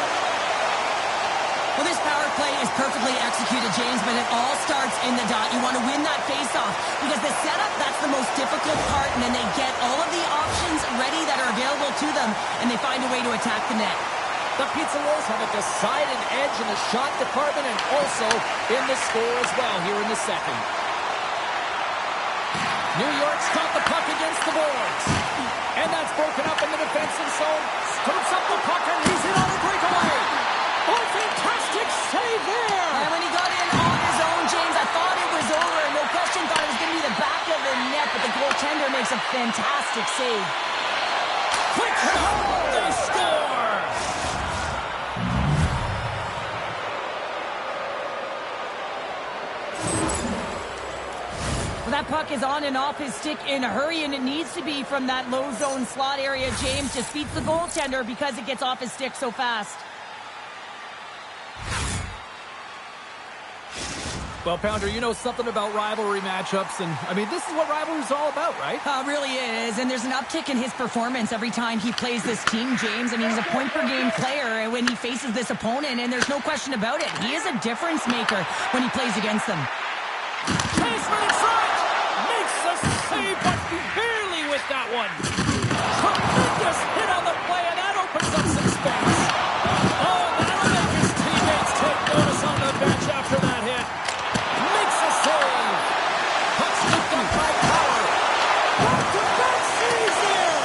Speaker 2: Well, this power play is perfectly executed, James, but it all starts in the dot. You want to win that face-off because the setup, that's the most difficult part, and then they get all of the options ready that are available to them, and they find a way to attack the net.
Speaker 1: The Pizza Wolves have a decided edge in the shot department and also in the score as well here in the second. New York's got the puck against the boards. And that's broken up in the defensive zone. Scoops up the puck and he's in on the breakaway. Oh, fantastic save there.
Speaker 2: And when he got in on his own, James, I thought it was over. No question, thought it was going to be the back of the net, but the goaltender makes a fantastic save.
Speaker 1: Quick shot. They score.
Speaker 2: Well, that puck is on and off his stick in a hurry, and it needs to be from that low zone slot area. James just beats the goaltender because it gets off his stick so fast.
Speaker 1: Well, Pounder, you know something about rivalry matchups, and, I mean, this is what rivalry's all about, right?
Speaker 2: Really is, and there's an uptick in his performance every time he plays this team, James. I mean, he's a point-per-game player when he faces this opponent, and there's no question about it. He is a difference maker when he plays against them.
Speaker 1: Chaseman in front! Makes the save, but barely with that one. Tremendous hit on the play, and that opens up some space. Oh, that'll make his teammates take notice on the bench after that hit. Makes a save. Puck's picked up by Power. Back-to-back saves here.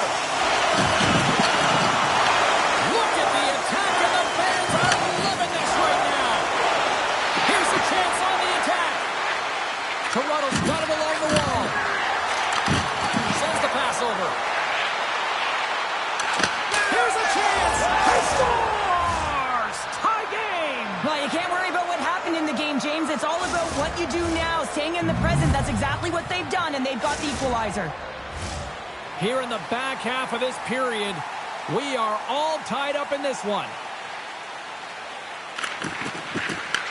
Speaker 1: Look at the attack, and the fans are loving this right now. Here's a chance on the attack. Toronto's got him along the wall. Sends the pass over. Here's a chance. He scores! Tie game.
Speaker 2: Well, you can't worry about what happened in the game, James. It's all about what you do now, staying in the present. That's exactly what they've done, and they've got the equalizer.
Speaker 1: Here in the back half of this period, we are all tied up in this one.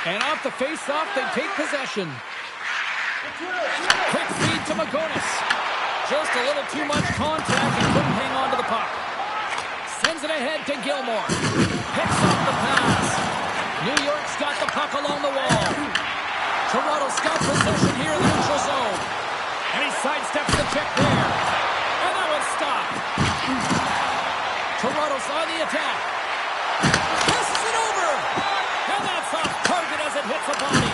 Speaker 1: And off the face-off, they take possession. Quick feed to McConis. Just a little too much contact and couldn't hang on to the puck. Sends it ahead to Gilmore. Picks up the pass. New York's got the puck along the wall. Toronto's got possession here in the neutral zone. And he sidesteps the check there. And that one's stopped. Toronto's on the attack. Passes it over. And that's off target as it hits a body.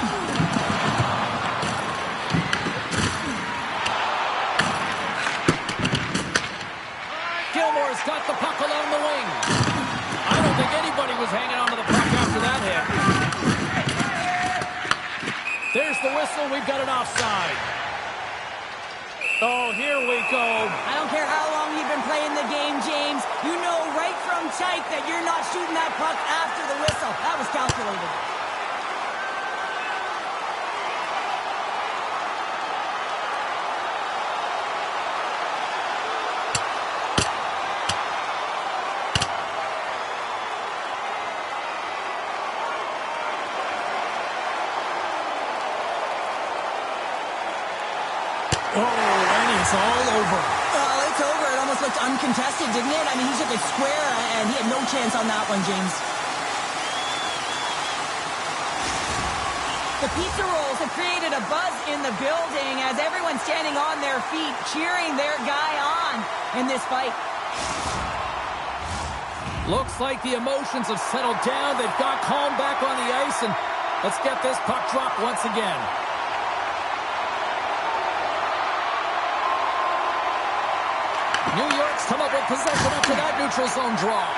Speaker 1: Gilmore's got the puck along the wing. I don't think anybody was hanging on to the puck after that hit. There's the whistle. We've got an offside. Oh, here we go.
Speaker 2: I don't care how long you've been playing the game, James. You know right from tight that you're not shooting that puck after the whistle. That was calculated.
Speaker 1: Oh, and it's all over.
Speaker 2: Well, it's over. It almost looked uncontested, didn't it? I mean, he took it square, and he had no chance on that one, James. The pizza rolls have created a buzz in the building as everyone's standing on their feet, cheering their guy on in this fight.
Speaker 1: Looks like the emotions have settled down. They've got calm back on the ice, and let's get this puck dropped once again. New York's come up with possession after that neutral zone draw.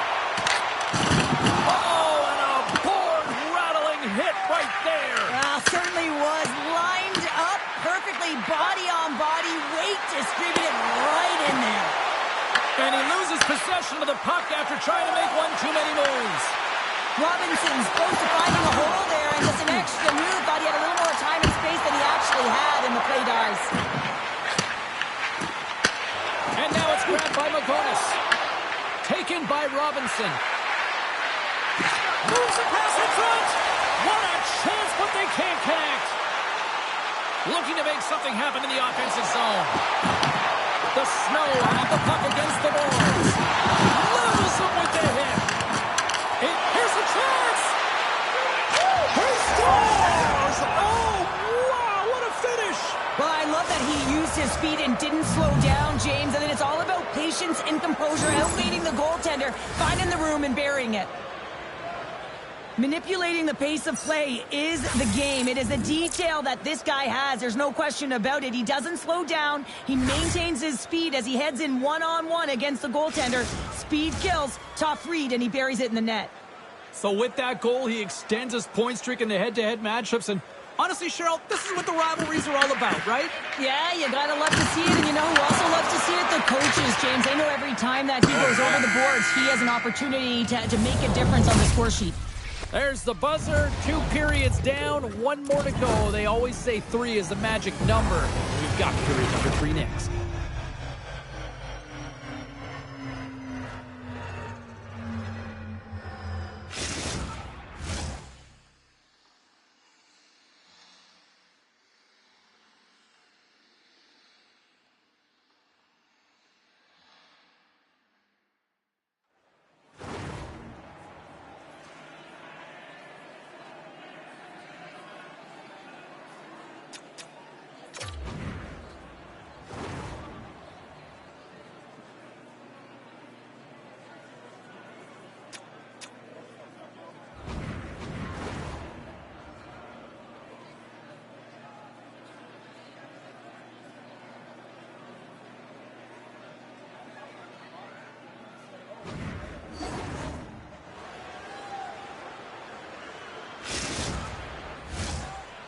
Speaker 1: Oh, and a board-rattling hit right there.
Speaker 2: Certainly was lined up perfectly, body on body, weight distributed right in there.
Speaker 1: And he loses possession of the puck after trying to make one too many moves.
Speaker 2: Robinson's close to finding a hole there, and just an extra move. Thought he had a little more time and space than he actually had, and the play dies.
Speaker 1: And now it's grabbed by Magonis. Taken by Robinson. Moves the pass in front. What a chance, but they can't connect. Looking to make something happen in the offensive zone. The Snow had the puck against the boards. Levels him with the hit. Here's a chance. He scores! Oh, wow, what a finish.
Speaker 2: Well, I love that he used his speed and didn't slow down, James. And then it's all about patience and composure, outweighing the goaltender, finding the room and burying it. Manipulating the pace of play is the game. It is a detail that this guy has. There's no question about it. He doesn't slow down. He maintains his speed as he heads in one-on-one against the goaltender. Speed kills, tough read, and he buries it in the net.
Speaker 1: So with that goal, he extends his point streak in the head-to-head matchups. And honestly, Cheryl, this is what the rivalries are all about, right?
Speaker 2: Yeah, you gotta love to see it. And you know who also loves to see it? The coaches, James. They know every time that he goes over the boards, he has an opportunity to make a difference on the score sheet.
Speaker 1: There's the buzzer. 2 periods down. 1 more to go. They always say 3 is the magic number. We've got period number 3 next.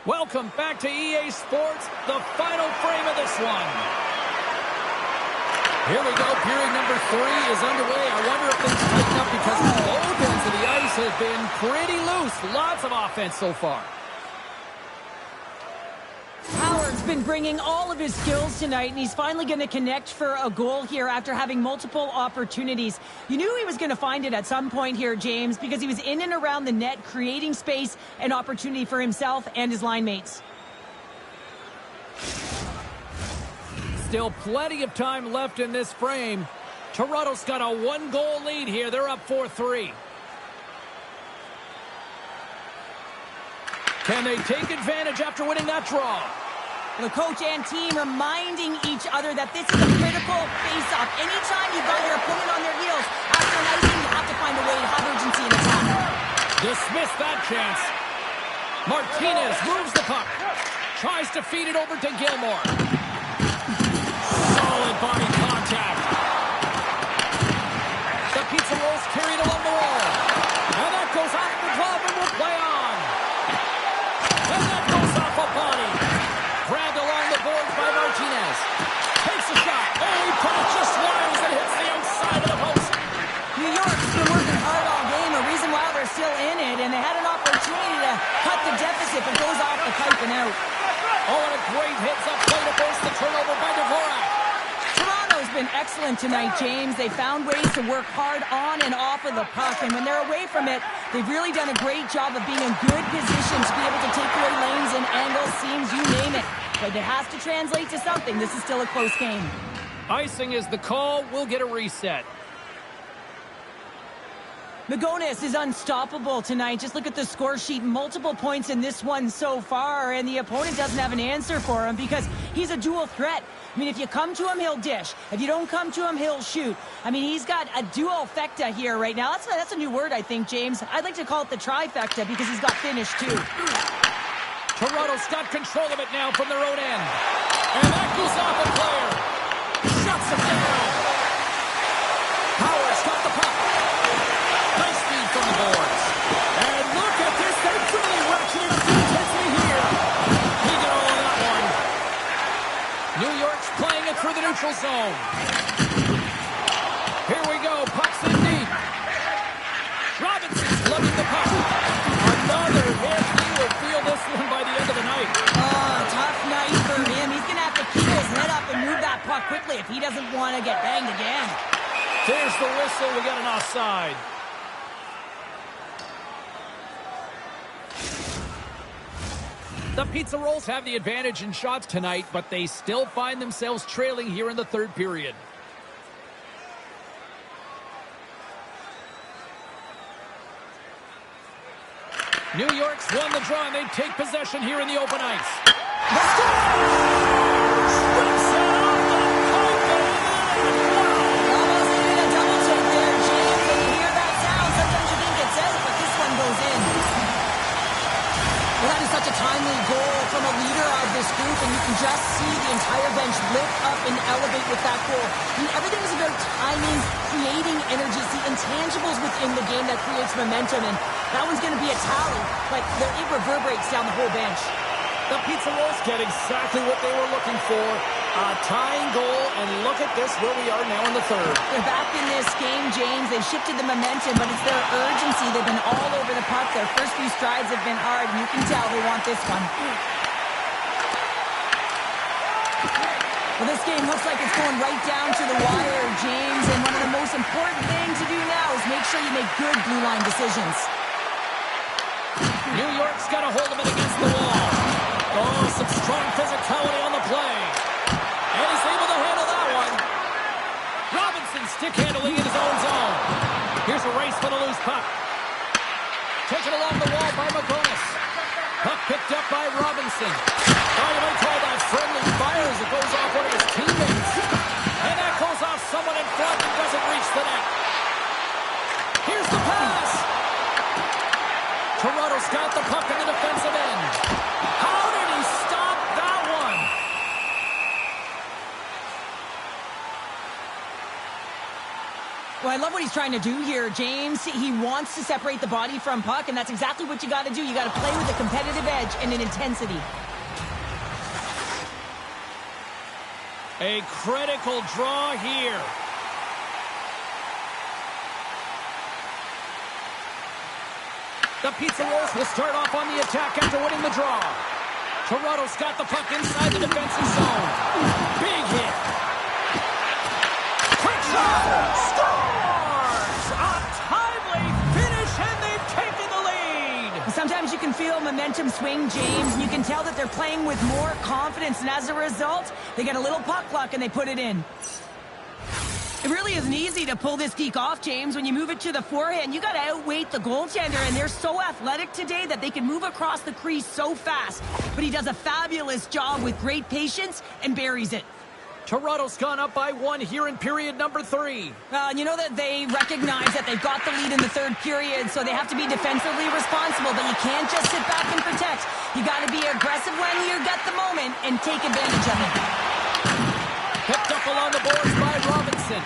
Speaker 1: Welcome back to EA Sports, the final frame of this one. Here we go, period number 3 is underway. I wonder if things tighten up because both ends of the ice have been pretty loose. Lots of offense so far.
Speaker 2: Howard's been bringing all of his skills tonight, and he's finally going to connect for a goal here after having multiple opportunities. You knew he was going to find it at some point here, James, because he was in and around the net, creating space and opportunity for himself and his line mates.
Speaker 1: Still plenty of time left in this frame. Toronto's got a 1-goal lead here. They're up 4-3. Can they take advantage after winning that draw?
Speaker 2: The coach and team reminding each other that this is a critical face-off. Anytime you've got your opponent on their heels, after an icing, you have to find a way to have urgency in attack.
Speaker 1: Dismiss that chance. Martinez moves the puck. Tries to feed it over to Gilmore. Solid body contact. The pizza rolls carried along the wall. And that goes off the glove and will play on. And that goes off a body. Grabbed along the boards by Martinez. Takes a shot. Oh, he put it just wide as it hits the outside of the post.
Speaker 2: New York's been working hard all game, a reason why they're still in it, and they had an opportunity to cut the deficit, but goes off the pipe and out.
Speaker 1: Oh, and a great hits up play to force the turnover by Dvorak.
Speaker 2: Toronto's been excellent tonight, James. They found ways to work hard on and off of the puck, and when they're away from it, they've really done a great job of being in good position to be able to take away lanes and angles, seams, you name it. But it has to translate to something. This is still a close game.
Speaker 1: Icing is the call. We'll get a reset.
Speaker 2: Magonis is unstoppable tonight. Just look at the score sheet. Multiple points in this one so far, and the opponent doesn't have an answer for him because he's a dual threat. I mean, if you come to him, he'll dish. If you don't come to him, he'll shoot. I mean, he's got a duofecta here right now. That's a new word, I think, James. I'd like to call it the trifecta because he's got finish, too.
Speaker 1: Toronto's got control of it now from their own end. And that goes off a player. Shuts him down. Powers got the puck. Nice speed from the boards. And look at this. They're really ratcheting up the intensity here. He got all of that one. New York's playing it through the neutral zone. Here we go. Puck's in deep. Robinson's lugging the puck. Another hit. He will feel this one by the end of the night.
Speaker 2: Oh, tough night for him. He's going to have to keep his head up and move that puck quickly if he doesn't want to get banged again.
Speaker 1: There's the whistle. We got an offside. The Pizza Rolls have the advantage in shots tonight, but they still find themselves trailing here in the third period. New York's won the draw, and they take possession here in the open ice.
Speaker 2: Let's go!
Speaker 1: Strips it off the pipe, and wow!
Speaker 2: Almost needed a double take there, James. When you hear that sound, sometimes you think it's out, but this one goes in. Well, that is such a timely goal from a leader of this group, and you can just see the entire bench lift up and elevate with that goal. I mean, everything is about timing, creating energy. It's the intangibles within the game that creates momentum, and that one's going to be a tally, but it reverberates down the whole bench.
Speaker 1: The Pizza Rolls get exactly what they were looking for. A tying goal, and look at this, where we are now in the third.
Speaker 2: They're back in this game, James. They've shifted the momentum, but it's their urgency. They've been all over the puck. Their first few strides have been hard, and you can tell they want this one. Well, this game looks like it's going right down to the wire, James, and one of the most important things to do now is make sure you make good blue line decisions.
Speaker 1: New York's got a hold of it against the wall. Oh, some strong physicality on the play. And he's able to handle that one. Robinson stick handling in his own zone. Here's a race for the loose puck. Taken along the wall by Magonis. Puck picked up by Robinson. Oh, you might call that friendly fire as it goes off one of his teammates. And that goes off someone in front and doesn't reach the net. Here's the pass. Toronto's got the puck in the defensive end. How did he stop that one?
Speaker 2: Well, I love what he's trying to do here, James. He wants to separate the body from puck, and that's exactly what you got to do. You got to play with a competitive edge and an intensity.
Speaker 1: A critical draw here. The Pizza Rolls will start off on the attack after winning the draw. Toronto's got the puck inside the defensive zone. Big hit. Quick shot. Scores! A timely finish, and they've taken the lead.
Speaker 2: Sometimes you can feel momentum swing, James. You can tell that they're playing with more confidence, and as a result, they get a little puck luck and they put it in. It really isn't easy to pull this deke off, James. When you move it to the forehand, you got to outweight the goaltender, and they're so athletic today that they can move across the crease so fast. But he does a fabulous job with great patience and buries it.
Speaker 1: Toronto's gone up by 1 here in period number 3.
Speaker 2: You know that they recognize that they've got the lead in the third period, so they have to be defensively responsible, but you can't just sit back and protect. You got to be aggressive when you get the moment and take advantage of it.
Speaker 1: Picked up along the boards by Robinson.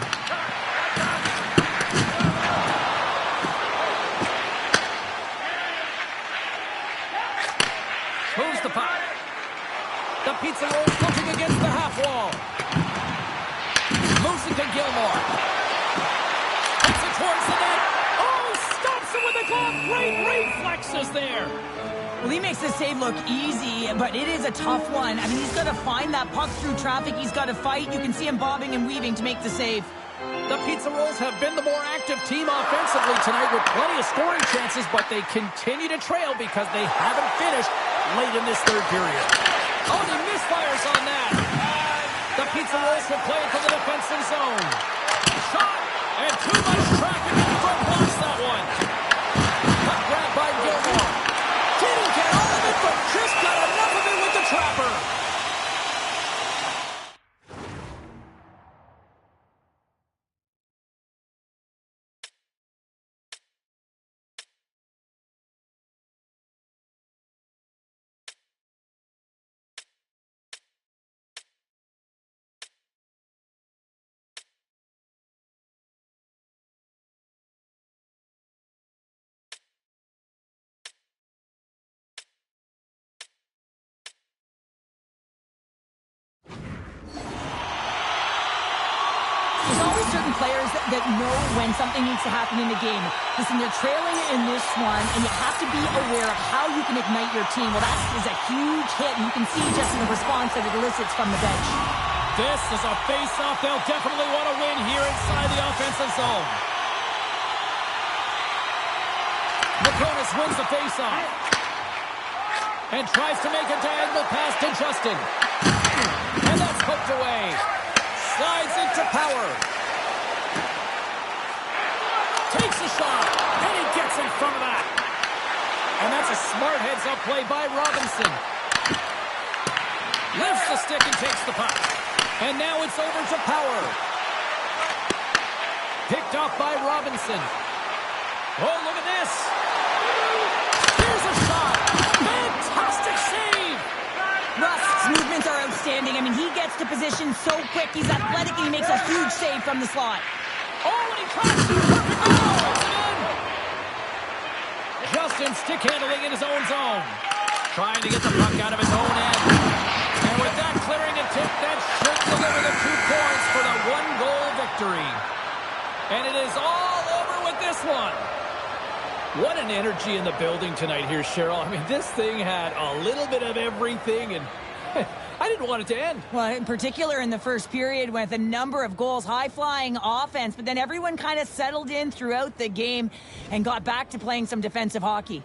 Speaker 1: Moves the puck. The pizza roll's looking against the half wall. Moves it to Gilmore. Puts it towards the net. Oh, stops it with a glove. Great reflexes there.
Speaker 2: Well, he makes the save look easy, but it is a tough one. I mean, he's got to find that puck through traffic. He's got to fight. You can see him bobbing and weaving to make the save.
Speaker 1: The Pizza Rolls have been the more active team offensively tonight with plenty of scoring chances, but they continue to trail because they haven't finished late in this third period. Oh, he misfires on that. The Pizza Rolls will play it to the defensive zone. Shot, and too much traffic in front blocks that one. Puck grab by Gilmore. Didn't get all of it, but just got enough of it with the trapper.
Speaker 2: There's always certain players that know when something needs to happen in the game. Listen, they're trailing in this one, and you have to be aware of how you can ignite your team. Well, that is a huge hit, and you can see just in the response that it elicits from the bench.
Speaker 1: This is a face-off they'll definitely want to win here inside the offensive zone. McComas wins the face-off and tries to make a diagonal pass to Justin. And that's poked away. Slides into Power. Takes a shot, and he gets in front of that. And that's a smart heads-up play by Robinson. Lifts the stick and takes the puck. And now it's over to Power. Picked off by Robinson. Oh, look at this. Here's a shot. Fantastic save.
Speaker 2: Russ's movements are outstanding. I mean, he gets to position so quick. He's athletic, and he makes a huge save from the slot.
Speaker 1: Oh, and he tries to perfectly puts it in. Justin stick handling in his own zone. Trying to get the puck out of his own end. And with that clearing a tip, that should deliver the 2 points for the 1-goal victory. And it is all over with this one. What an energy in the building tonight here, Cheryl. I mean, this thing had a little bit of everything, and I didn't want it to end.
Speaker 2: Well, in particular in the first period with a number of goals, high-flying offense, but then everyone kind of settled in throughout the game and got back to playing some defensive hockey.